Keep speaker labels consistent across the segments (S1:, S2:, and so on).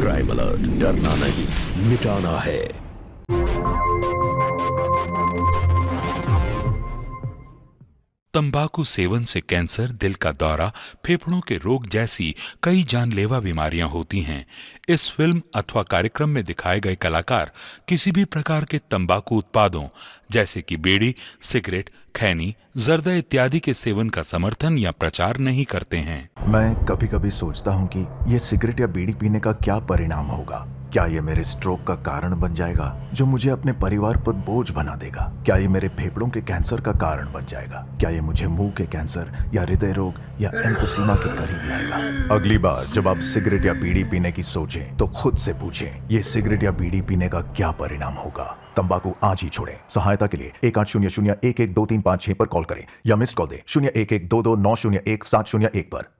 S1: Crime alert, डरना नहीं, मिटाना है।
S2: तंबाकू सेवन से कैंसर, दिल का दौरा, फेफड़ों के रोग जैसी कई जानलेवा बीमारियां होती हैं। इस फिल्म अथवा कार्यक्रम में दिखाए गए कलाकार किसी भी प्रकार के तंबाकू उत्पादों जैसे कि बीड़ी, सिगरेट, खैनी, जर्दा इत्यादि के सेवन का समर्थन या प्रचार नहीं करते हैं।
S3: मैं कभी कभी सोचता हूँ कि ये सिगरेट या बीड़ी पीने का क्या परिणाम होगा। क्या ये मेरे स्ट्रोक का कारण बन जाएगा, जो मुझे अपने परिवार पर बोझ बना देगा? क्या ये मेरे फेफड़ों के कैंसर का कारण बन जाएगा? क्या ये मुझे मुंह के कैंसर या हृदय रोग या एम्फीसीमा के करीब लाएगा? अगली बार जब आप सिगरेट या बीड़ी पीने की सोचें तो खुद से पूछें, ये सिगरेट या बीड़ी पीने का क्या परिणाम होगा? तंबाकू आज ही छोड़ें। सहायता के लिए 1800-112356 पर कॉल करें या मिस्ड कॉल दें 01122901-701 पर।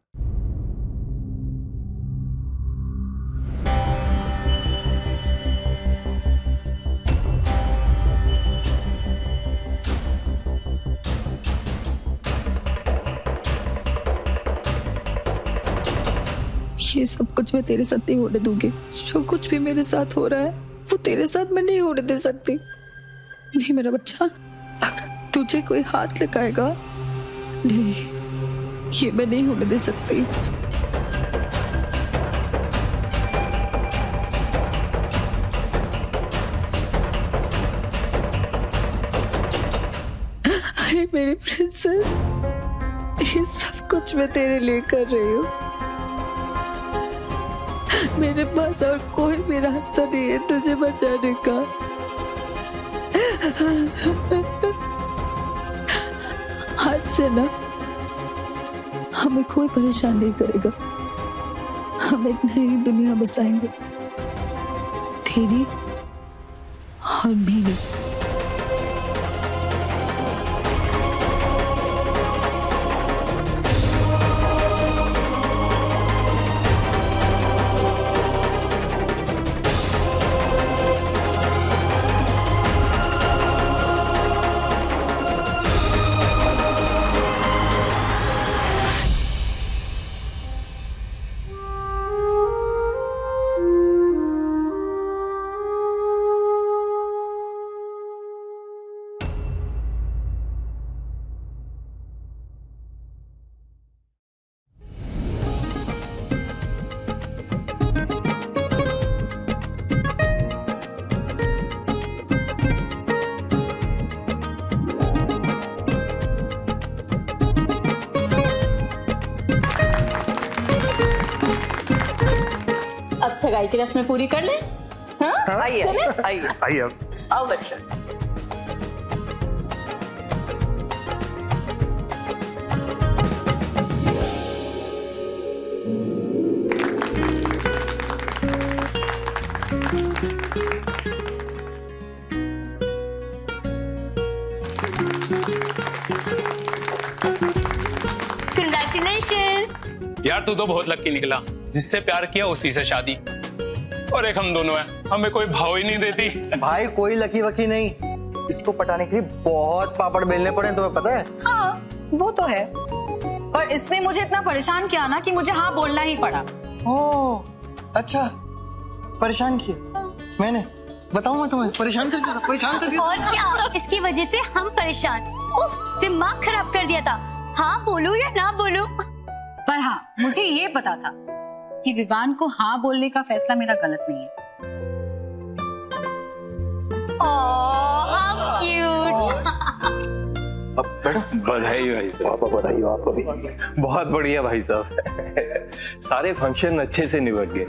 S4: ये सब कुछ मैं तेरे साथ नहीं होने दूंगी। जो कुछ भी मेरे साथ हो रहा है वो तेरे साथ मैं नहीं होने दे सकती। नहीं मेरा बच्चा, अगर तुझे कोई हाथ लगाएगा, नहीं, ये मैं नहीं होने दे सकती। अरे मेरी प्रिंसेस, ये सब कुछ मैं तेरे लिए कर रही हूँ। मेरे पास और कोई भी रास्ता नहीं है तुझे बचाने का। आज से ना हमें कोई परेशान नहीं करेगा। हम एक नई दुनिया बसाएंगे, तेरी और मेरी।
S5: अब सगाई की रस्में पूरी कर लें। हाँ?
S6: आइए आइए
S7: आइए अब।
S6: आओ बच्चा।
S5: Congratulations!
S8: यार तू तो बहुत लकी निकला, जिससे प्यार किया उसी से शादी। और एक हम दोनों हैं, हमें कोई भाव ही नहीं देती।
S7: भाई कोई लकी वकी नहीं, इसको पटाने के लिए बहुत पापड़ बेलने पड़े, तुम्हें पता है?
S9: हाँ वो तो है, और इसने मुझे इतना परेशान किया ना कि मुझे हाँ बोलना ही पड़ा।
S7: ओह अच्छा, परेशान किया मैंने? बताऊं मैं तुम्हें परेशान कर दिया, परेशान कर दिया।
S5: और क्या, इसकी वजह से हम परेशान। उफ, दिमाग खराब कर दिया था। हाँ बोलूं या ना बोलूं?
S9: पर हाँ मुझे ये पता था कि विवान को हाँ बोलने का फैसला मेरा गलत नहीं है।
S5: How cute!
S7: अब बैठो।
S8: बधाई भाई साहब।
S7: बधाई हो आपको भी।
S8: बहुत बढ़िया भाई साहब। सारे फंक्शन अच्छे से निपट गए।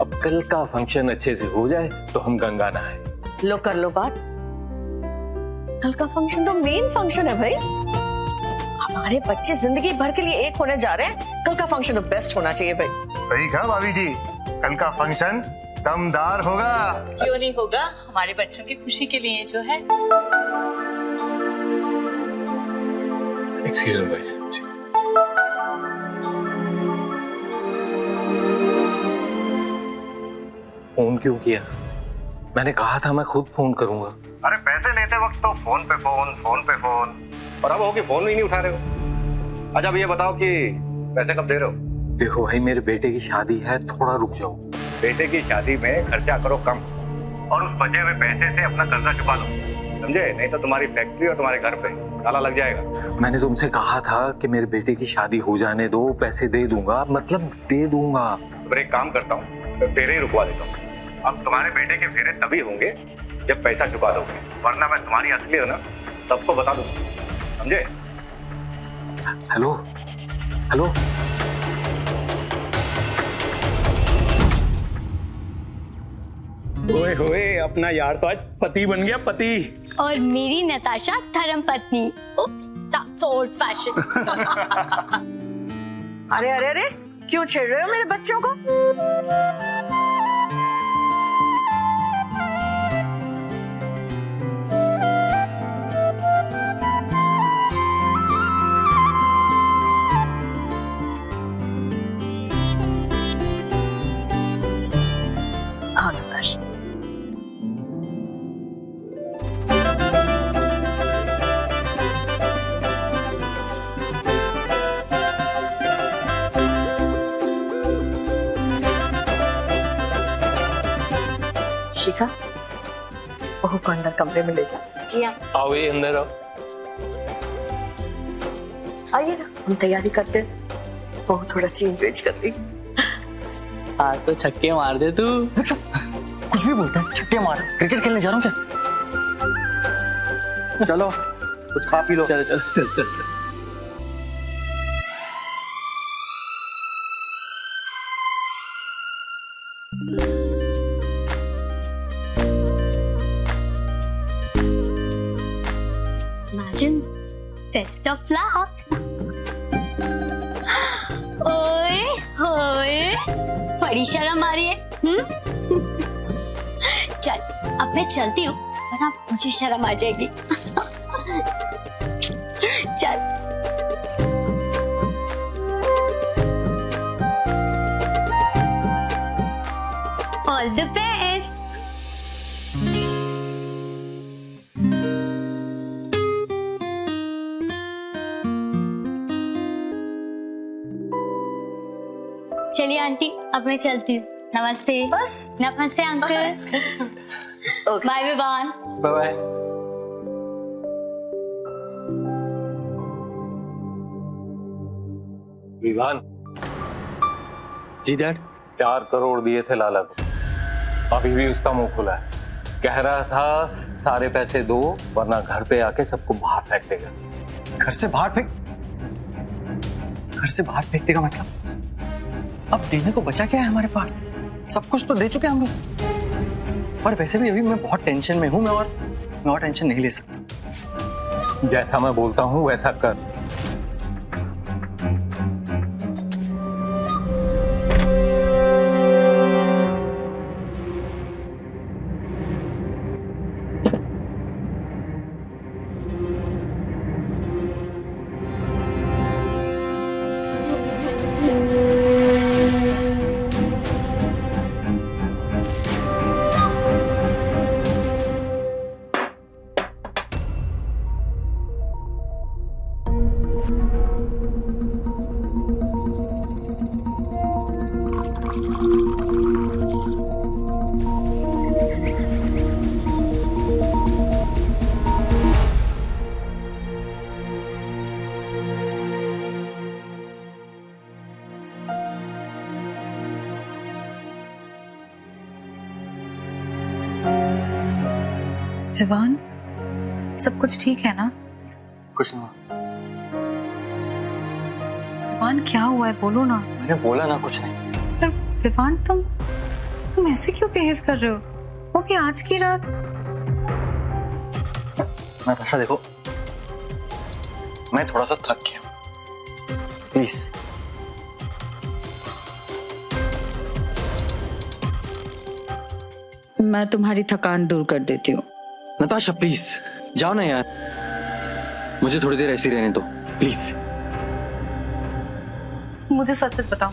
S8: अब कल का फंक्शन अच्छे से हो जाए तो हम गंगा नहाए।
S6: लो कर लो बात। कल का फंक्शन तो मेन फंक्शन है भाई। हमारे बच्चे जिंदगी भर के लिए एक होने जा रहे हैं, कल का फंक्शन तो बेस्ट होना चाहिए भाई।
S7: सही कहा भाभी जी, कल का फंक्शन दमदार होगा।
S9: क्यों नहीं होगा, हमारे बच्चों की खुशी के लिए जो है।
S8: एक्सक्यूज मी भाई साहब। फोन क्यों किया? मैंने कहा था मैं खुद फोन करूंगा।
S7: अरे पैसे लेते वक्त तो फोन पे फोन, फोन पे फोन, और अब हो कि फोन भी नहीं उठा रहे हो। अच्छा अब ये बताओ कि पैसे कब दे रहे हो?
S8: देखो भाई, मेरे बेटे की शादी है, थोड़ा रुक जाओ।
S10: बेटे की शादी में खर्चा करो कम और उस बचे हुए पैसे से अपना कर्जा चुका लो, समझे? नहीं तो तुम्हारी फैक्ट्री और तुम्हारे घर पे ताला लग जाएगा।
S8: मैंने तुमसे कहा था कि मेरे बेटे की शादी हो जाने दो, पैसे दे दूंगा, मतलब दे दूंगा।
S10: तो एक काम करता हूँ, तो फेरे ही रुकवा देता हूँ। अब तुम्हारे बेटे के फेरे तभी होंगे जब पैसा चुका दोगे, वरना मैं तुम्हारी असलियत ना सबको बता दूंगा, समझे?
S8: हेलो हेलो,
S11: ओए होए, अपना यार तो आज पति बन गया, पति।
S5: और मेरी नताशा धर्म पत्नी। So old fashion.
S6: अरे अरे अरे, क्यों छेड़ रहे हो मेरे बच्चों को? हाँ नताश, शिखा, बहू को अंदर कमरे में ले जा।
S5: जी हाँ।
S8: आओ ये अंदर आओ।
S6: आइए ना, हम तैयारी करते हैं। बहू थोड़ा चेंज वेंज कर ली।
S11: आज तो छक्के मार दे तू।
S7: कुछ भी बोलता है, छक्के मार। क्रिकेट खेलने जा रहा हूँ क्या? चलो कुछ खा पी लो।
S11: चल चल चल चल चल।
S5: Imagine, best of luck. ओए होए, बड़ी शर्म आ रही है। चल, अब मैं चलती हूँ, वरना मुझे शर्म आ जाएगी। चल। All the best. चलिए आंटी, अब मैं चलती हूँ। नमस्ते।
S6: बस?
S5: नमस्ते uncle. Bye Vivaan.
S11: Bye bye.
S8: Vivaan
S11: ji dad.
S8: 4 crore दिए थे लाला को, अभी भी उसका मुंह खुला है। कह रहा था सारे पैसे दो वरना घर पे आके सबको बाहर फेंक देगा।
S7: घर से बाहर फेंक? घर से बाहर फेंक देगा मतलब? अब देने को बचा क्या है हमारे पास? सब कुछ तो दे चुके हैं हम लोग। पर वैसे भी अभी मैं बहुत टेंशन में हूं, मैं और टेंशन नहीं ले सकता।
S8: जैसा मैं बोलता हूँ वैसा कर।
S9: विवान, सब कुछ ठीक है ना?
S7: कुछ नहीं।
S9: विवान क्या हुआ है, बोलो ना।
S7: मैंने बोला ना कुछ नहीं।
S9: पर विवान, तुम ऐसे क्यों बिहेव कर रहे हो, वो भी आज की रात?
S7: नताशा देखो, मैं थोड़ा सा थक गया, प्लीज।
S4: मैं तुम्हारी थकान दूर कर देती हूँ।
S7: नताशा प्लीज जाओ ना यार, मुझे थोड़ी देर ऐसी रहने दो प्लीज।
S9: मुझे सच सच बताओ,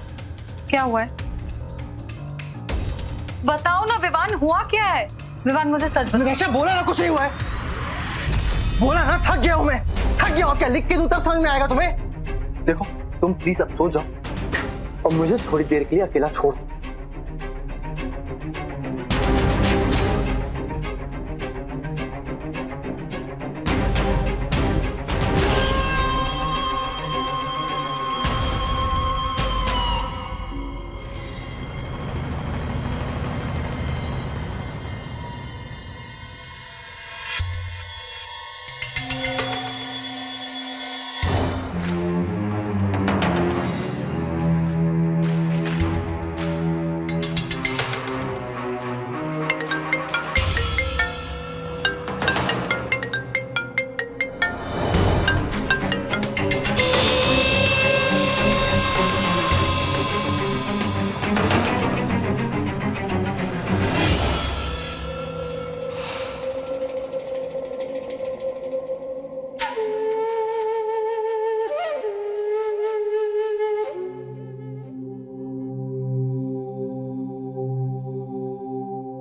S9: क्या हुआ है? बताओ ना विवान, हुआ क्या है? विवान मुझे सच बताओ।
S7: नताशा बोला ना कुछ नहीं हुआ है, बोला ना थक गया हूं मैं, थक गया हूं। क्या लिख के दूं तब समझ में आएगा तुम्हें? देखो तुम प्लीज अब सो जाओ और मुझे थोड़ी देर के लिए अकेला छोड़ दो।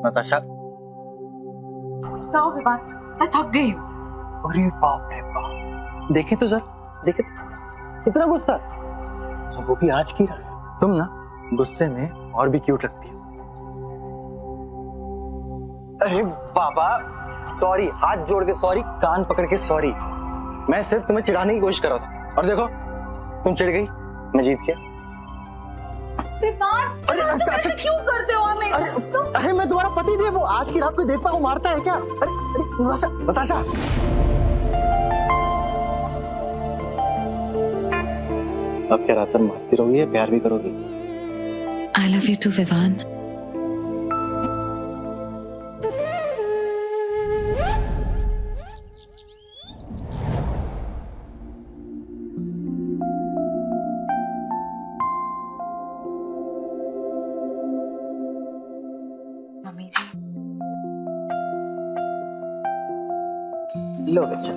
S7: नताशा।
S9: क्या हो विवान, मैं थक गई हूँ।
S7: अरे बाप रे बाप, देखे तो सर, देखे कितना गुस्सा, वो भी आज की रात। तुम ना गुस्से में और भी क्यूट लगती हो। अरे बाबा सॉरी, हाथ जोड़ के सॉरी, कान पकड़ के सॉरी। मैं सिर्फ तुम्हें चिढ़ाने की कोशिश कर रहा था और देखो तुम चिढ़ गई, मैं जीत गया।
S9: अरे अच्छा क्यों करते हो हमें?
S7: अरे मैं तुम्हारा पति थे, वो आज की रात कोई देवता को मारता है क्या? अरे नताशा, नताशा। अब क्या रात भर मारती रहोगी या प्यार भी करोगी?
S4: I love you too, Vivaan.
S9: Mummy जी,
S6: लो बच्चा।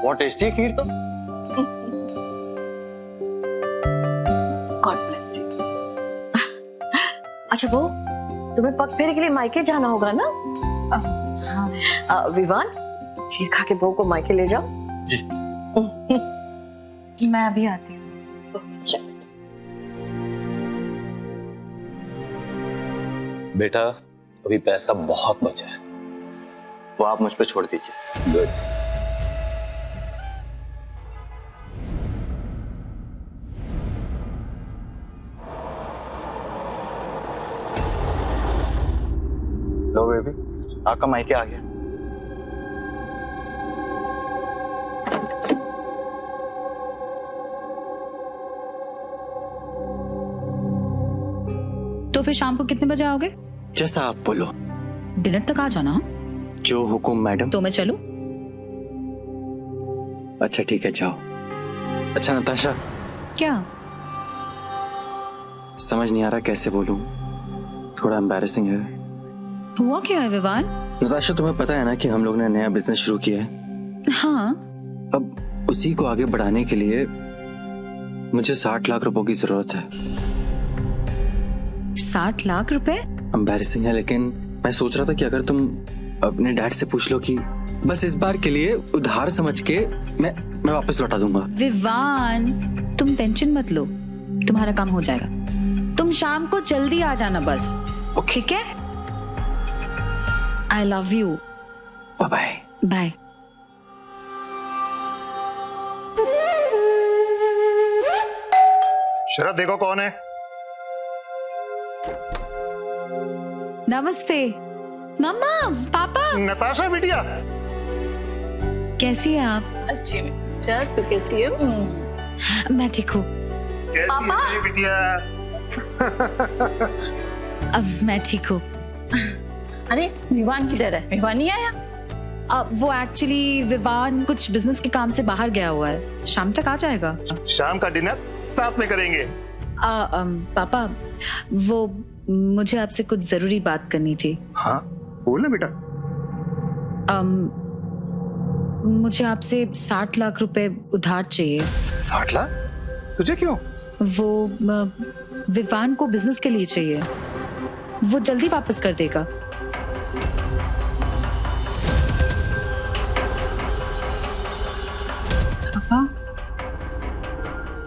S7: बहुत टेस्टी है खीर तो।
S6: God bless you. अच्छा वो तुम्हें पग फेरे के लिए मायके जाना होगा ना? विवान, खीर खा के बहू को मायके ले जाओ।
S7: जी।
S9: मैं अभी आती हूँ।
S8: बेटा अभी पैसा बहुत बचा है,
S7: वो आप मुझ पे छोड़ दीजिए।
S8: गुड।
S7: लो बेबी, आपका मायके आ गया।
S4: तो फिर शाम को कितने बजे आओगे?
S7: जैसा आप बोलो।
S4: डिनर तक आ जाना।
S7: जो हुकुम मैडम।
S4: तो मैं चलूं?
S7: अच्छा ठीक है, जाओ। अच्छा नताशा,
S4: क्या?
S7: समझ नहीं आ रहा कैसे बोलूं, थोड़ा एम्बैरेसिंग है।
S4: हुआ क्या है विवान?
S7: नताशा तुम्हें पता है ना कि हम लोग ने नया बिजनेस शुरू किया है।
S4: हाँ।
S7: अब उसी को आगे बढ़ाने के लिए मुझे 60 लाख रुपए की जरूरत है।
S4: 60 लाख रुपए?
S7: एम्बैरेसिंग है, लेकिन मैं सोच रहा था कि अगर तुम अपने डैड से पूछ लो कि बस इस बार के लिए उधार समझ के मैं वापस लौटा दूंगा।
S4: विवान, तुम टेंशन मत लो, तुम्हारा काम हो जाएगा। तुम शाम को जल्दी आ जाना बस। ठीक है? I love you.
S7: Bye bye.
S4: Bye.
S10: Sharad देखो कौन है।
S4: नमस्ते। मम्मा, पापा।
S10: नताशा बिटिया।
S4: कैसी है आप?
S6: अच्छी बेटा, तू कैसी है?
S4: मैं ठीक हूँ।
S10: पापा बिटिया।
S4: अब मैं ठीक हूँ।
S6: अरे विवान किधर है? विवान नहीं आया?
S4: वो एक्चुअली विवान कुछ बिजनेस के काम से बाहर गया हुआ है, शाम तक आ जाएगा।
S10: शाम का डिनर साथ में करेंगे।
S4: पापा, वो मुझे आपसे कुछ जरूरी बात करनी थी।
S10: हाँ बोल ना बेटा।
S4: मुझे आपसे 60 लाख रुपए उधार चाहिए।
S10: 60 लाख? तुझे क्यों?
S4: वो विवान को बिजनेस के लिए चाहिए, वो जल्दी वापस कर देगा।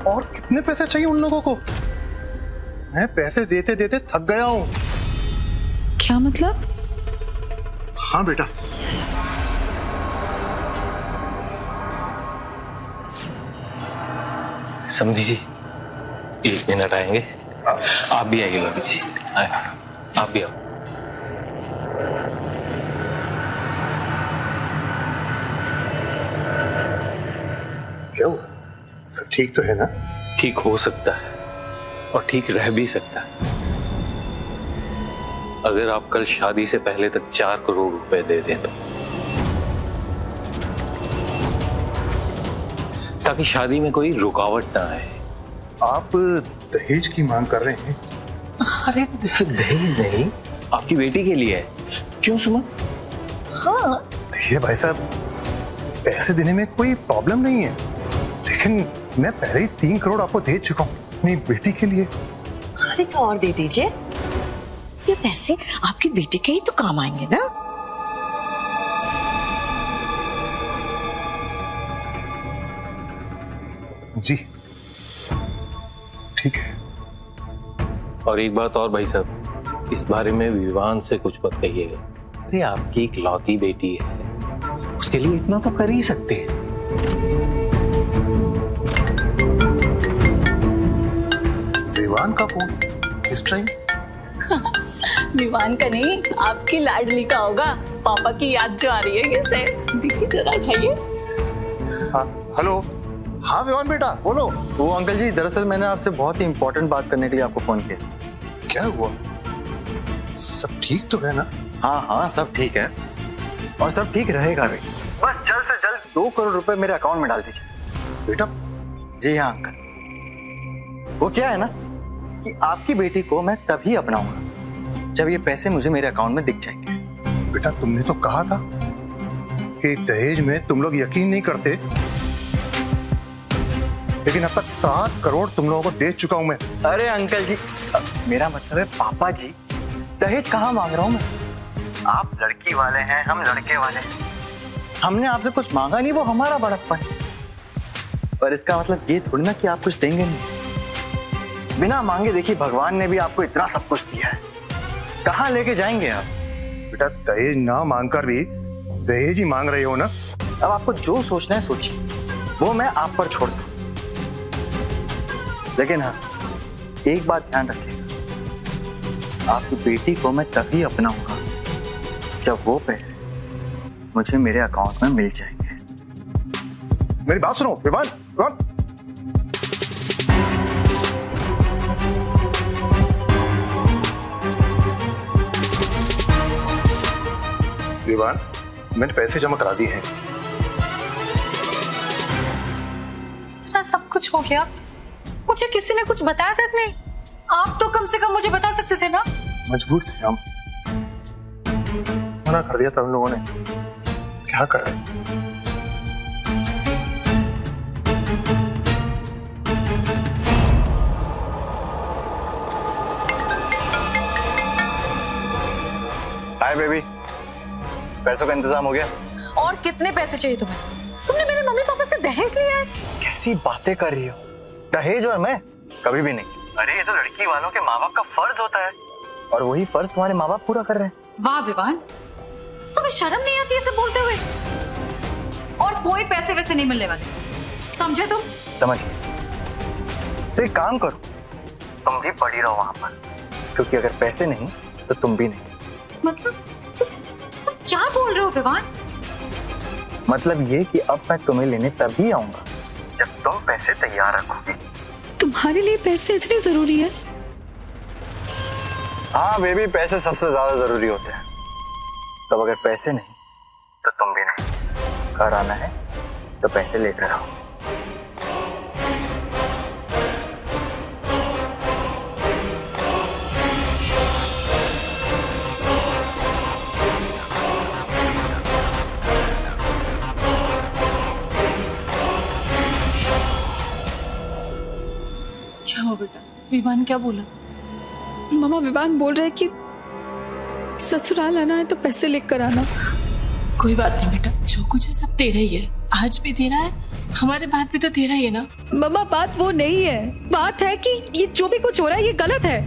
S10: और कितने पैसे चाहिए उन लोगों को? मैं पैसे देते देते थक गया हूँ।
S4: क्या मतलब?
S10: हाँ बेटा।
S8: समझी जी, 1 मिनट आएंगे। आप भी आइए भाभी जी, आप भी आओ।
S10: क्या हुआ? सब ठीक तो है ना?
S8: ठीक हो सकता है और ठीक रह भी सकता है अगर आप कल शादी से पहले तक 4 करोड़ रुपए दे दें तो, ताकि शादी में कोई रुकावट ना आए।
S10: आप दहेज की मांग कर रहे हैं?
S8: अरे दहेज नहीं, आपकी बेटी के लिए है। क्यों सुमन?
S6: हाँ
S10: देखिए भाई साहब, पैसे देने में कोई प्रॉब्लम नहीं है, लेकिन मैं पहले ही 3 करोड़ आपको दे चुका हूँ अपनी बेटी के लिए।
S6: अरे तो और दे दीजिए, ये पैसे आपकी बेटी के ही तो काम आएंगे ना।
S10: जी ठीक है।
S8: और एक बात और भाई साहब, इस बारे में विवान से कुछ मत कहिएगा। अरे आपकी इकलौती बेटी है, उसके लिए इतना तो कर ही सकते हैं।
S10: विवान का फोन इस टाइम?
S9: विवान का नहीं, आपकी लाडली का होगा। पापा की याद जो आ रही है इसे, देखिए जरा उठाइए।
S10: हाँ हेलो, हाँ विवान बेटा बोलो।
S7: वो अंकल जी, दरअसल मैंने आपसे बहुत ही इंपॉर्टेंट बात करने के लिए आपको फोन किया।
S10: क्या हुआ? सब ठीक तो है ना?
S7: हाँ हाँ सब ठीक है, और सब ठीक रहेगा भी। बस जल्द से जल्द 2 करोड़ रुपए मेरे अकाउंट में डाल दीजिए।
S10: बेटा?
S7: जी हाँ अंकल, वो क्या है ना कि आपकी बेटी को मैं तभी अपनाऊंगा जब ये पैसे मुझे मेरे अकाउंट में दिख जाएंगे।
S10: बेटा तुमने तो कहा था कि दहेज में तुम लोग यकीन नहीं करते, लेकिन अब तक 7 करोड़ तुम लोगों को दे चुका हूं मैं।
S7: अरे अंकल जी, मेरा मतलब है पापा जी, दहेज कहाँ मांग रहा हूँ मैं? आप लड़की वाले हैं, हम लड़के वाले हैं। हमने आपसे कुछ मांगा नहीं, वो हमारा बड़प्पन है। पर इसका मतलब ये थोड़ी ना कि आप कुछ देंगे नहीं। बिना मांगे देखिए, भगवान ने भी आपको इतना सब कुछ दिया है, कहाँ लेके जाएंगे आप?
S10: बेटा दहेज ना मांगकर भी दहेज ही मांग रहे हो ना।
S7: अब आपको जो सोचना है सोचिए, वो मैं आप पर छोड़ता हूँ। लेकिन हाँ, एक बात ध्यान रखिएगा, आपकी बेटी को मैं तभी अपनाऊंगा जब वो पैसे मुझे मेरे अकाउंट में मिल जाएंगे।
S10: मेरी बात सुनो विवान, विवान मैंने पैसे जमा करा दिए हैं।
S9: इतना सब कुछ हो गया, मुझे किसी ने कुछ बताया तक नहीं। आप तो कम से कम मुझे बता सकते थे ना।
S10: मजबूर थे हम, मना कर दिया था उन लोगों ने, क्या कर रहे?
S7: हाय बेबी, पैसों का इंतजाम हो गया?
S9: और कितने पैसे चाहिए तुम्हें? तुमने मेरे मम्मी पापा से दहेज लिया है?
S7: कैसी बातें कर रही हो? दहेज और मैं कभी भी नहीं। अरे ये तो लड़की वालों के माँ बाप का फर्ज होता है, और वही फर्ज तुम्हारे माँ बाप पूरा कर रहे हैं।
S9: वाह विवान, तुम्हें शर्म नहीं आती ऐसे बोलते हुए? और कोई पैसे वैसे नहीं मिलने वाले, समझे तुम?
S7: समझ गए। तो एक काम करो, तुम भी पड़ी रहो वहां पर, क्योंकि अगर पैसे नहीं तो तुम भी नहीं।
S9: मतलब तुम क्या बोल रहे हो विवान?
S7: मतलब ये कि अब मैं तुम्हें लेने तभी आऊंगा जब तुम पैसे तैयार रखोगी।
S4: तुम्हारे लिए पैसे इतने जरूरी है?
S7: हाँ बेबी, पैसे सबसे ज्यादा जरूरी होते हैं। तब अगर पैसे नहीं तो तुम भी नहीं। घर आना है तो पैसे लेकर आओ।
S9: क्या हो बेटा, विवान क्या बोला?
S4: मामा विवान बोल रहे कि ससुराल आना है तो पैसे लेकर आना।
S12: कोई बात नहीं बेटा, जो कुछ है सब तेरा ही है। आज भी तेरा है, हमारे बाद भी तो तेरा ही है ना।
S4: मामा बात वो नहीं है, बात है कि ये जो भी कुछ हो रहा है ये गलत है।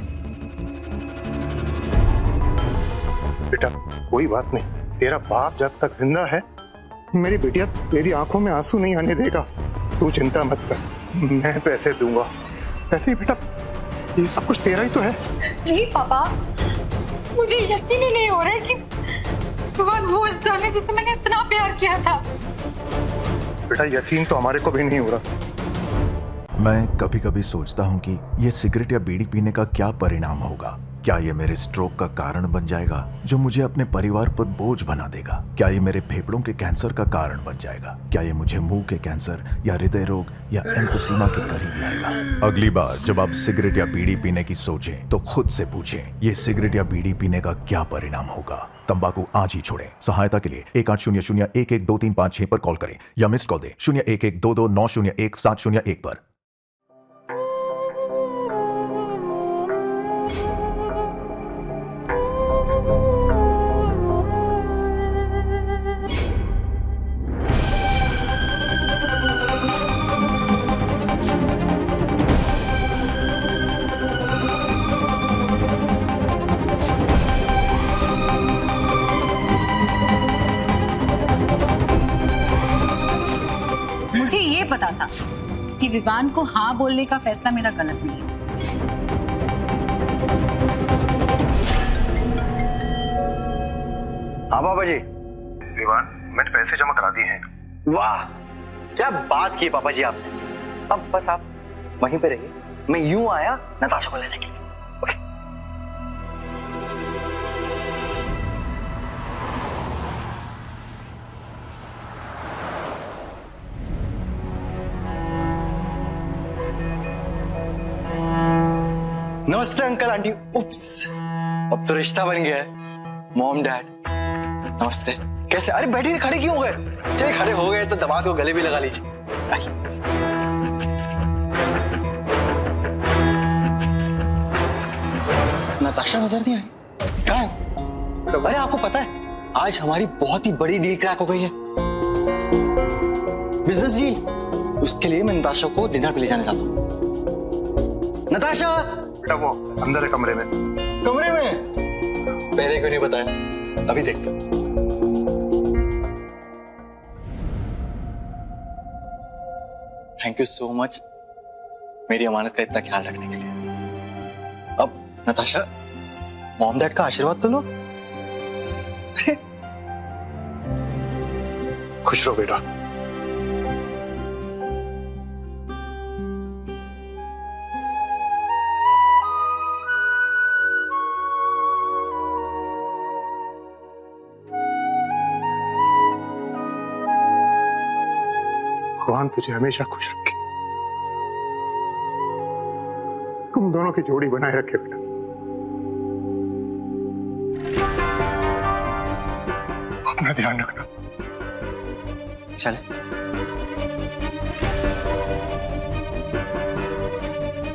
S10: बेटा कोई बात नहीं, तेरा बाप जब तक जिंदा है मेरी बेटिया तेरी आंखों में आंसू नहीं आने देगा। तू चिंता मत कर, मैं पैसे दूंगा। पैसे बेटा, ये सब कुछ तेरा ही तो है।
S9: नहीं पापा, मुझे यकीन ही नहीं हो रहा है कि विवान वो इंसान है जिससे मैंने इतना प्यार किया था।
S10: बेटा यकीन तो हमारे को भी नहीं हो रहा।
S3: मैं कभी कभी सोचता हूँ कि ये सिगरेट या बीड़ी पीने का क्या परिणाम होगा। क्या ये मेरे स्ट्रोक का कारण बन जाएगा जो मुझे अपने परिवार पर बोझ बना देगा? क्या ये मेरे फेफड़ों के कैंसर का कारण बन जाएगा? क्या ये मुझे मुंह के कैंसर या हृदय रोग या एम्फीसीमा के करीब लाएगा? अगली बार जब आप सिगरेट या बीड़ी पीने की सोचें तो खुद से पूछें, ये सिगरेट या बीड़ी पीने का क्या परिणाम होगा? तंबाकू आज ही छोड़ें। सहायता के लिए 1800-112356 पर कॉल करें या मिस्ड कॉल दें 01122901-701 पर।
S13: मुझे ये पता था कि विवान को हाँ बोलने का फैसला मेरा गलत नहीं है।
S10: हाँ पापा जी। विवान, मैंने पैसे जमा करा दिए हैं।
S7: वाह, क्या बात की पापा जी आपने। अब बस आप वहीं पे रहिए, मैं यूं आया नताशा को लेने के लिए। ओके। नमस्ते अंकल आंटी। उप्स, अब तो रिश्ता बन गया है। मॉम डैड नमस्ते। कैसे? अरे बैठिए, खड़े क्यों हो गए? चलिए खड़े हो गए तो दामाद को गले भी लगा लीजिए। नताशा नजर नहीं आ रही? कहाँ है? अरे आपको पता है आज हमारी बहुत ही बड़ी डील क्रैक हो गई है, बिजनेस डील। उसके लिए मैं नताशा को डिनर पे ले जाने चाहता हूँ। नताशा
S10: वो अंदर है कमरे में।
S7: कमरे में? पहले क्यों नहीं बताया? अभी देखते। थैंक यू सो मच मेरी अमानत का इतना ख्याल रखने के लिए। अब नताशा, मॉम डैड का आशीर्वाद तो लो।
S10: खुश रहो बेटा। भगवान तुझे हमेशा खुश रखे, तुम दोनों की जोड़ी बनाए रखे बेटा। अपना ध्यान रखना।
S7: चले।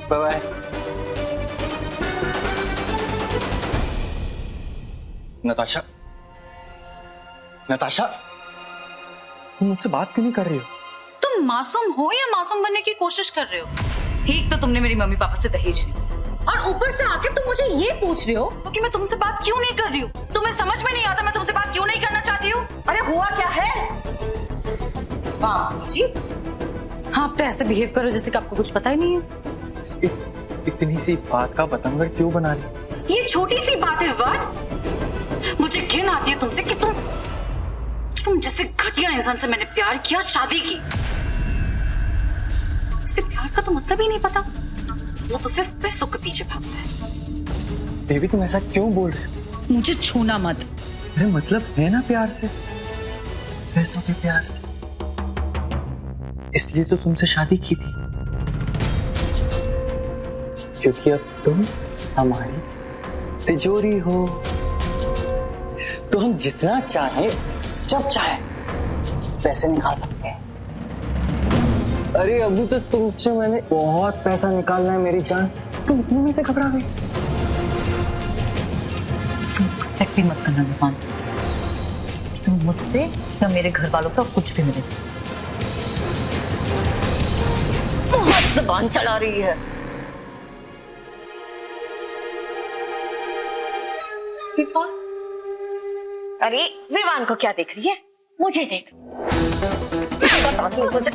S7: Bye bye. नताशा, नताशा, तुम मुझसे बात क्यों नहीं कर रही हो?
S13: तुम मासूम हो या मासूम बनने की कोशिश कर रहे हो? ठीक तो तुमने मेरी मम्मी पापा से दहेज लिया और ऊपर से आके तुम मुझे ये पूछ रहे हो कि मैं तुमसे बात क्यों नहीं कर रही हूँ? तुम्हें समझ में नहीं आता मैं तुमसे बात क्यों नहीं करना चाहती हूँ? अरे हुआ क्या है? वाह जी, हाँ आप तो ऐसे बिहेव करो जैसे कि आपको कुछ पता ही नहीं है।
S7: इतनी सी बात का बतंगड़ क्यों बना रही?
S13: ये छोटी सी बात है विवान। मुझे घिन आती है तुमसे कि तुम जैसे घटिया इंसान से मैंने प्यार किया, शादी की। इससे प्यार का तो मतलब ही नहीं पता, वो तो सिर्फ पैसों के पीछे भागता है।
S7: देवी तुम ऐसा क्यों बोल रहे हो?
S13: मुझे छूना मत।
S7: अरे मतलब है ना प्यार से, पैसों के प्यार से, इसलिए तो तुमसे शादी की थी, क्योंकि अब तुम हमारी तिजोरी हो, तो हम जितना चाहे जब चाहे पैसे निकाल सकते हैं। अरे अभी तो तुमसे मैंने बहुत पैसा निकालना है मेरी जान, तुम इतने में से घबरा गई।
S13: तुम एक्सपेक्ट भी मत करना विवान, तुम मुझसे या मेरे घर वालों से कुछ भी मिले।
S6: बहुत जुबान चला रही है।
S13: विवान,
S6: अरे विवान को क्या देख रही है? मुझे देख। बताती हूँ तुझे,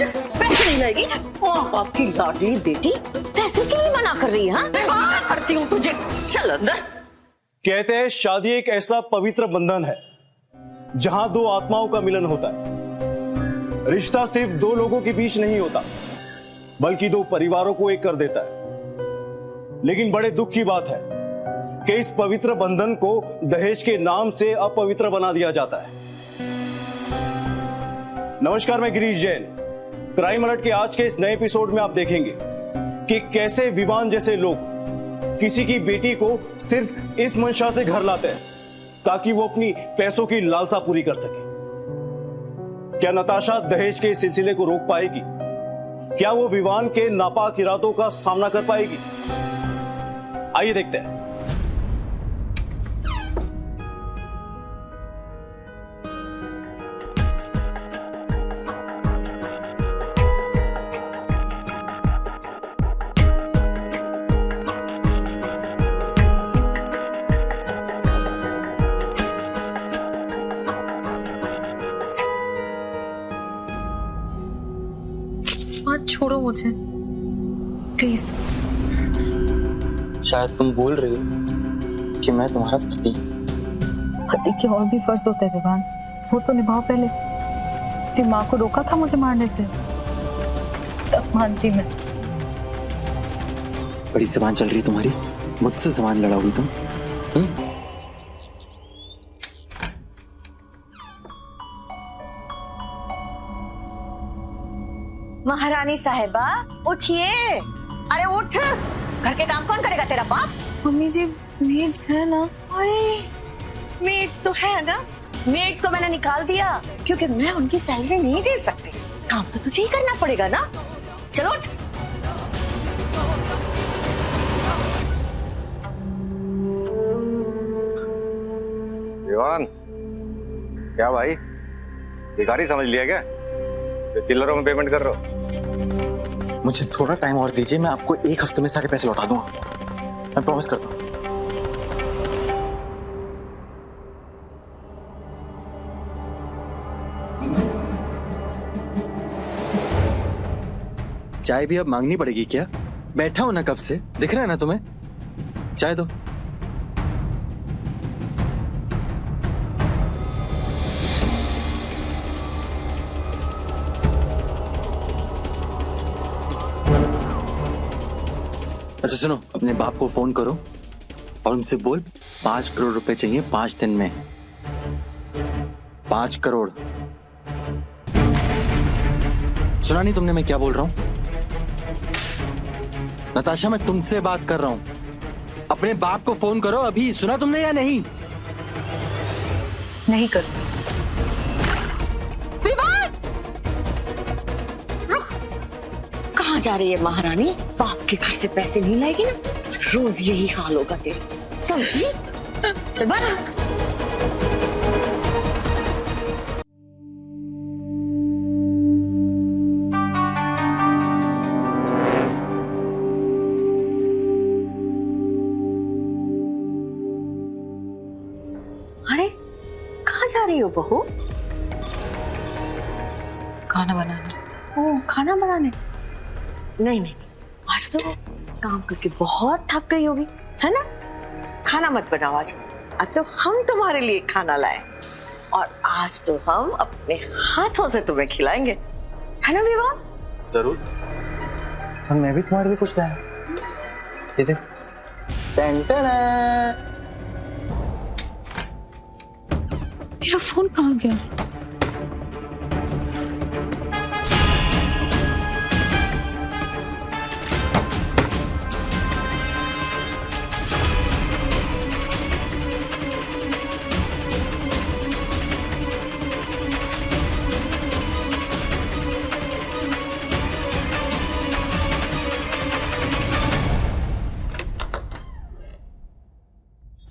S6: पैसे नहीं लगेगी। माँ बाप की लाडली बेटी पैसे के लिए मना कर रही है? हाँ? करती हूँ तुझे, चल अंदर।
S14: कहते हैं शादी एक ऐसा पवित्र बंधन है जहां दो आत्माओं का मिलन होता है। रिश्ता सिर्फ दो लोगों के बीच नहीं होता, बल्कि दो परिवारों को एक कर देता है। लेकिन बड़े दुख की बात है कि इस पवित्र बंधन को दहेज के नाम से अपवित्र बना दिया जाता है। नमस्कार, मैं गिरीश जैन। क्राइम अलर्ट के आज के इस नए एपिसोड में आप देखेंगे कि कैसे विवान जैसे लोग किसी की बेटी को सिर्फ इस मंशा से घर लाते हैं ताकि वो अपनी पैसों की लालसा पूरी कर सके। क्या नताशा दहेज के सिलसिले को रोक पाएगी? क्या वो विवान के नापाक इरादों का सामना कर पाएगी? आइए देखते हैं।
S13: छोड़ो मुझे प्लीज।
S7: शायद तुम बोल रही हो कि मैं तुम्हारा पति।
S4: पति के और भी फर्ज होते हैं विवान, वो तो निभाओ पहले। तेरी माँ को रोका था मुझे मारने से, तब मानती मैं।
S7: बड़ी जबान चल रही तुम्हारी, मुझसे जबान लड़ाओगी तुम?
S6: महारानी साहिबा उठिए, अरे उठ। घर के काम कौन करेगा, तेरा बाप?
S4: मम्मी जी मेड्स है ना।
S6: ओए, मेड्स तो है ना। मेड्स को मैंने निकाल दिया क्योंकि मैं उनकी सैलरी नहीं दे सकती। काम तो तुझे ही करना पड़ेगा ना। चलो उठ।
S15: विवान, क्या भाई भिखारी समझ लिया क्या? चिल्लरों में पेमेंट कर रहे हो?
S7: मुझे थोड़ा टाइम और दीजिए, मैं आपको 1 हफ्ते में सारे पैसे लौटा दूंगा, मैं प्रॉमिस करता हूँ। चाय भी अब मांगनी पड़ेगी क्या? बैठा हूं ना कब से, दिख रहा है ना तुम्हें? चाय दो। अच्छा सुनो, अपने बाप को फोन करो और उनसे बोल 5 करोड़ रुपए चाहिए 5 दिन में। 5 करोड़। सुना नहीं तुमने मैं क्या बोल रहा हूं? नताशा, मैं तुमसे बात कर रहा हूं। अपने बाप को फोन करो अभी। सुना तुमने या नहीं?
S13: नहीं कर।
S6: कहाँ जा रही है महारानी? बाप के घर से पैसे नहीं लाएगी ना, रोज यही हाल होगा तेरा, समझी? चल बाहर। अरे कहाँ जा रही हो बहू?
S13: खाना बनाने।
S6: ओह, खाना बनाने? नहीं नहीं, आज तो काम करके बहुत थक गई होगी, है ना? खाना मत बनाओ आज तो हम तुम्हारे लिए खाना लाए और आज तो हम अपने हाथों से तुम्हें खिलाएंगे, है ना विवान?
S7: जरूर। और मैं भी तुम्हारे लिए कुछ लाया। ये देख।
S4: मेरा फोन कहाँ गया?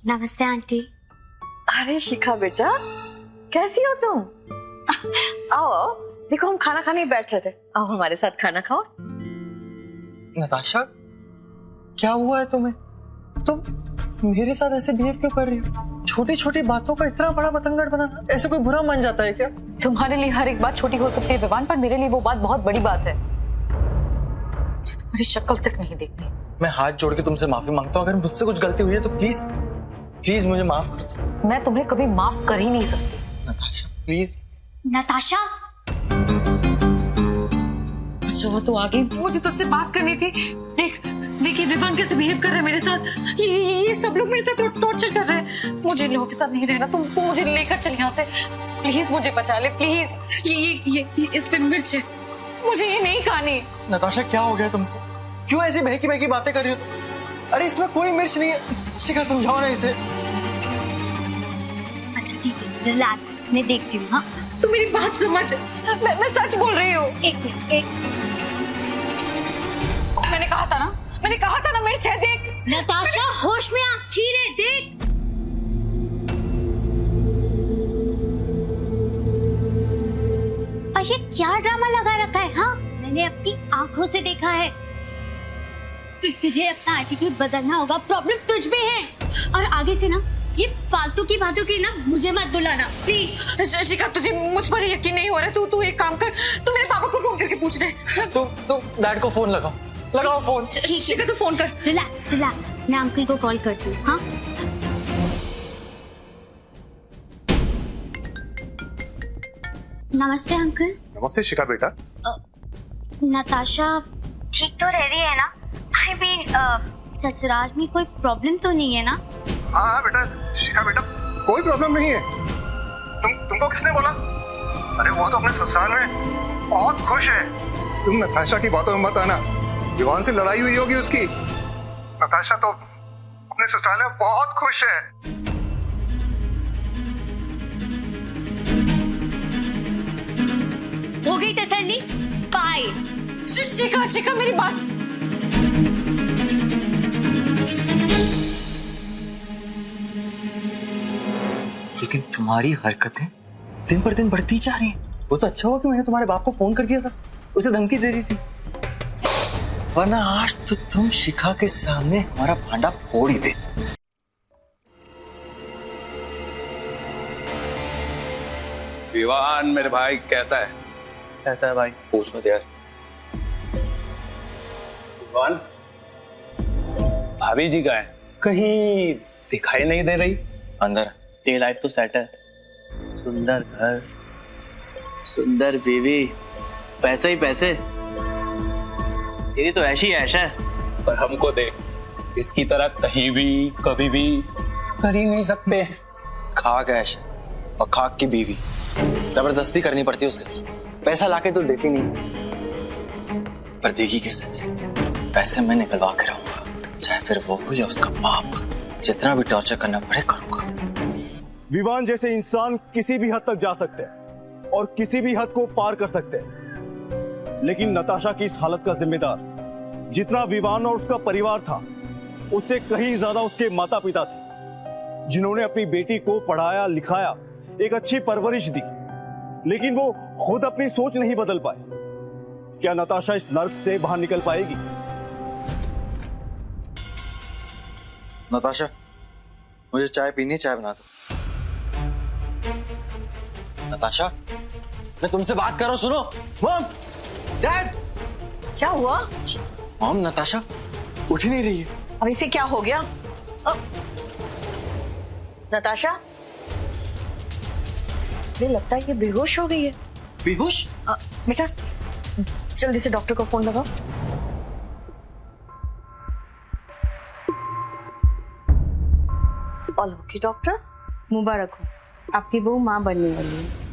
S5: नमस्ते आंटी।
S6: अरे शिखा बेटा, कैसी हो तुम? आओ आओ, देखो हम खाना खाने बैठ रहे थे, आओ हमारे साथ खाना खाओ।
S7: नताशा, क्या हुआ है तुम्हें? तुम मेरे साथ ऐसे बिहेव क्यों कर रही हो? छोटी छोटी बातों का इतना बड़ा बतंगड़ बनाना, ऐसे कोई बुरा मान जाता है क्या?
S13: तुम्हारे लिए हर एक बात छोटी हो सकती है विवान, पर मेरे लिए वो बात बहुत बड़ी बात है। तुम्हारी शक्ल तक नहीं देखनी।
S7: मैं हाथ जोड़ के तुमसे माफी मांगता हूँ, अगर मुझसे कुछ गलती हुई है तो प्लीज प्लीज मुझे माफ कर दो।
S13: मैं तुम्हें कभी माफ कर ही नहीं सकती।
S7: नताशा प्लीज।
S5: नताशा,
S13: अच्छा वो तो आ गई, मुझे तुझसे बात करनी थी। देख देखिए विवान कैसे बिहेव कर रहा है मेरे साथ। ये सब लोग मेरे साथ टॉर्चर कर रहे हैं। मुझे इन लोगों के साथ नहीं रहना। तुम मुझे लेकर चल यहाँ से प्लीज, मुझे बचा ले प्लीज। ये इस पे मिर्च है, मुझे ये नहीं खानी।
S7: नताशा क्या हो गया तुमको? क्यों ऐसी बहकी बहकी बातें कर रही हो? अरे इसमें कोई मिर्च नहीं है। शिखा समझाओ ना इसे।
S5: अच्छा ठीक है, रिलैक्स, मैं देखती हूँ। हाँ
S13: तू मेरी बात समझ, मैं सच बोल रही हूँ।
S5: एक
S13: मैंने कहा था ना मिर्च है, देख।
S5: नताशा होश में आ, धीरे देख। और ये क्या ड्रामा लगा रखा है? हाँ मैंने अपनी आंखों से देखा है। तुझे अपना एटीट्यूड बदलना होगा, प्रॉब्लम तुझ में है। और आगे से ना ये फालतू की बातों की ना मुझे मत बुलाना प्लीज।
S13: शिखा तुझे मुझ पर यकीन नहीं हो रहा। तू एक काम कर, तू मेरे पापा को फोन करके पूछ ले।
S7: तुम डैड को फोन लगाओ फोन।
S13: शिखा तू फोन कर।
S5: रिलैक्स, मैं अंकल को कॉल करती हूँ। हाँ नमस्ते अंकल।
S10: नमस्ते शिखा बेटा।
S5: नताशा ठीक तो रह रही है ना? आई मीन ससुराल में कोई प्रॉब्लम तो नहीं है ना?
S10: हाँ बेटा, शिखा बेटा कोई प्रॉब्लम नहीं है। तुमको किसने बोला? अरे वो तो अपने ससुराल में बहुत खुश है। तुम नताशा की बातों में मत आना। विवान से लड़ाई हुई होगी उसकी। नताशा तो अपने ससुराल में बहुत खुश है।
S5: हो गई तसल्ली? बाय।
S13: शिखा मेरी बात।
S7: लेकिन तुम्हारी हरकतें दिन पर दिन बढ़ती जा रही हैं। वो तो अच्छा हुआ कि मैंने तुम्हारे बाप को फोन कर दिया था, उसे धमकी दे रही थी, वरना आज तो तुम शिखा के सामने हमारा भांडा फोड़ ही दे।
S11: विवान मेरे भाई कैसा है?
S7: कैसा है भाई? पूछ मत यार।
S11: विवान भाभी जी का है, कहीं दिखाई नहीं दे रही।
S7: अंदर
S11: डे लाइट तो सेट है। सुंदर घर, सुंदर बीवी, पैसे ही पैसे। तेरी तो ऐशी ऐश है, पर हमको देख, इसकी तरह कहीं भी कभी भी कर ही नहीं सकते।
S7: खाक ऐश और खाक की बीवी, जबरदस्ती करनी पड़ती है उसके साथ। पैसा लाके तो देती नहीं, पर देगी कैसे नहीं। पैसे मैं निकलवा के रहूंगा, चाहे फिर वो हो या उसका बाप। जितना भी टॉर्चर करना पड़े करूंगा।
S14: विवान जैसे इंसान किसी भी हद तक जा सकते हैं और किसी भी हद को पार कर सकते हैं, लेकिन नताशा की इस हालत का जिम्मेदार जितना विवान और उसका परिवार था, उससे कहीं ज्यादा उसके माता पिता थे, जिन्होंने अपनी बेटी को पढ़ाया लिखाया, एक अच्छी परवरिश दी, लेकिन वो खुद अपनी सोच नहीं बदल पाए। क्या नताशा इस नर्क से बाहर निकल पाएगी?
S7: नताशा, मुझे चाय पीनी, चाय बना दो। नताशा, मैं तुमसे बात कर रहा हूं, सुनो। Mom, dad.
S6: क्या हुआ?
S7: मॉम, नताशा उठ ही नहीं रही है।
S6: अब इसे क्या हो गया? नताशा, मुझे लगता है ये बेहोश हो गई है।
S7: बेहोश?
S6: बेटा जल्दी से डॉक्टर को फोन लगाओ। ओके डॉक्टर,
S16: मुबारक हो, आपकी बहू माँ बनने वाली है।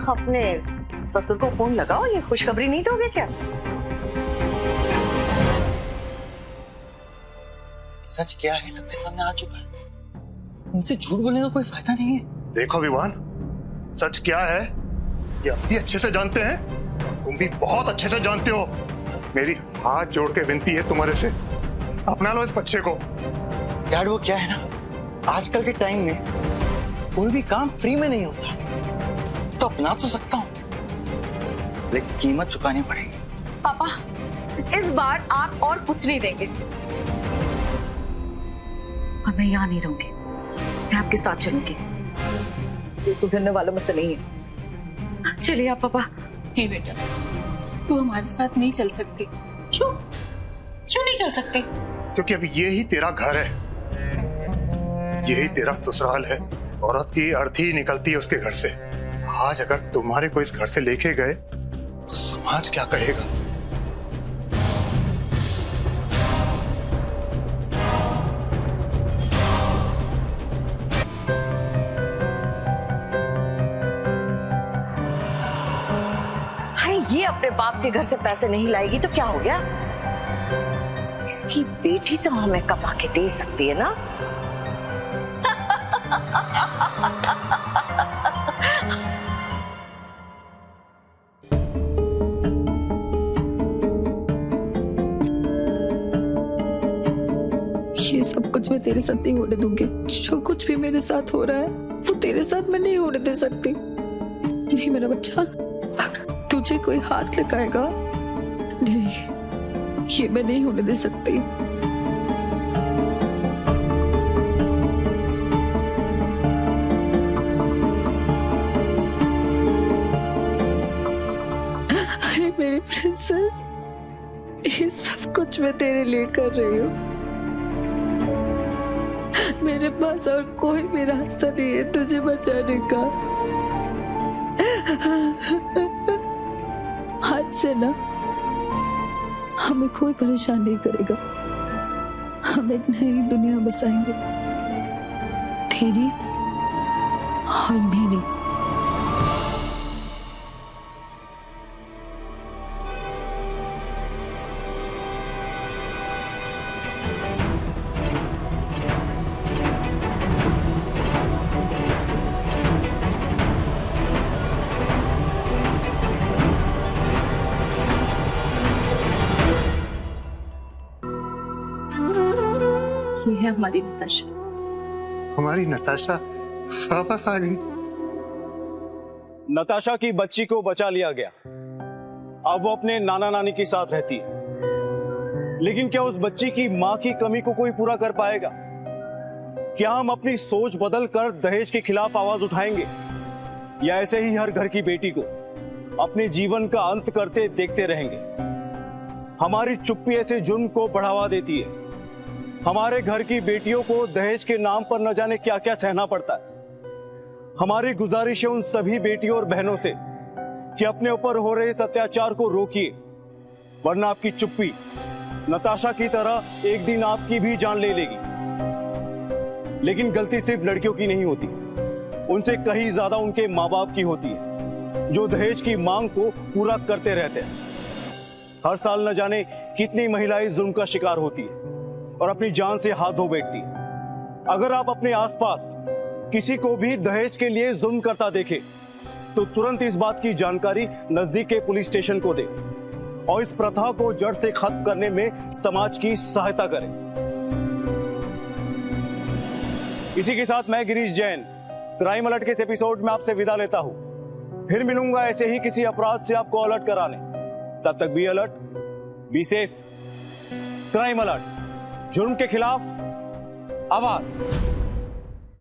S6: अपने ससुर को फोन लगाओ, ये खुशखबरी नहीं दोगे क्या?
S7: सच क्या है सबके सामने आ चुका है, इनसे झूठ बोलने का कोई फायदा नहीं है।
S10: देखो विवान, सच क्या है ये अब भी अच्छे से जानते हैं, तुम भी बहुत अच्छे से जानते हो। मेरी हाथ जोड़ के विनती है तुम्हारे से, अपना लो इस बच्चे को।
S7: डैड, वो क्या है ना, आजकल के टाइम में कोई भी काम फ्री में नहीं होता, तो अपना तो सकता हूँ, लेकिन कीमत चुकानी पड़ेगी।
S6: पापा, इस बार आप और कुछ नहीं देंगे और मैं यहाँ नहीं रहूंगी, मैं आपके साथ चलूंगी। ये सुधरने वालों में से नहीं है।
S13: चलिए आप पापा।
S12: नहीं बेटा, तू हमारे साथ नहीं चल सकती।
S13: क्यों नहीं चल सकते?
S10: क्योंकि अभी ये ही तेरा घर है, यही तेरा ससुराल है। औरत की अर्थी निकलती है उसके घर से। आज अगर तुम्हारे को इस घर से लेके गए समाज क्या कहेगा?
S6: अरे ये अपने बाप के घर से पैसे नहीं लाएगी तो क्या हो गया? इसकी बेटी तो हमें कमा के दे सकती है ना।
S4: ये सब कुछ मैं तेरे साथ नहीं होने दूंगी। जो कुछ भी मेरे साथ हो रहा है वो तेरे साथ मैं नहीं होने दे सकती। नहीं मेरा बच्चा, अगर तुझे कोई हाथ लगाएगा, नहीं, ये मैं नहीं होने दे सकती। अरे मेरी प्रिंसेस, ये सब कुछ मैं तेरे लिए कर रही हूँ। मेरे पास और कोई भी रास्ता नहीं है तुझे बचाने का। आज से ना हमें कोई परेशान नहीं करेगा। हम एक नई दुनिया बसाएंगे, तेरी और मेरी।
S12: ये है हमारी नताशा।
S10: हमारी नताशा वापस आ गई।
S14: नताशा की बच्ची को बचा लिया गया। अब वो अपने नाना नानी के साथ रहती है। लेकिन क्या उस बच्ची की मां की कमी को कोई पूरा कर पाएगा? क्या हम अपनी सोच बदल कर दहेज के खिलाफ आवाज उठाएंगे, या ऐसे ही हर घर की बेटी को अपने जीवन का अंत करते देखते रहेंगे? हमारी चुप्पी ऐसे जुर्म को बढ़ावा देती है। हमारे घर की बेटियों को दहेज के नाम पर न जाने क्या क्या सहना पड़ता है। हमारी गुजारिश है उन सभी बेटियों और बहनों से कि अपने ऊपर हो रहे इस अत्याचार को रोकिए, वरना आपकी चुप्पी नताशा की तरह एक दिन आपकी भी जान ले लेगी। लेकिन गलती सिर्फ लड़कियों की नहीं होती, उनसे कहीं ज्यादा उनके माँ बाप की होती है, जो दहेज की मांग को पूरा करते रहते हैं। हर साल न जाने कितनी महिलाएं इस जुल्म का शिकार होती है और अपनी जान से हाथ धो बैठती है। अगर आप अपने आसपास किसी को भी दहेज के लिए जुल्म करता देखें, तो तुरंत इस बात की जानकारी नजदीक के पुलिस स्टेशन को दें और इस प्रथा को जड़ से खत्म करने में समाज की सहायता करें। इसी के साथ मैं गिरीश जैन क्राइम अलर्ट के इस एपिसोड में आपसे विदा लेता हूं। फिर मिलूंगा ऐसे ही किसी अपराध से आपको अलर्ट कराने। तब तक be alert, be safe. Crime alert, जुर्म के खिलाफ आवाज।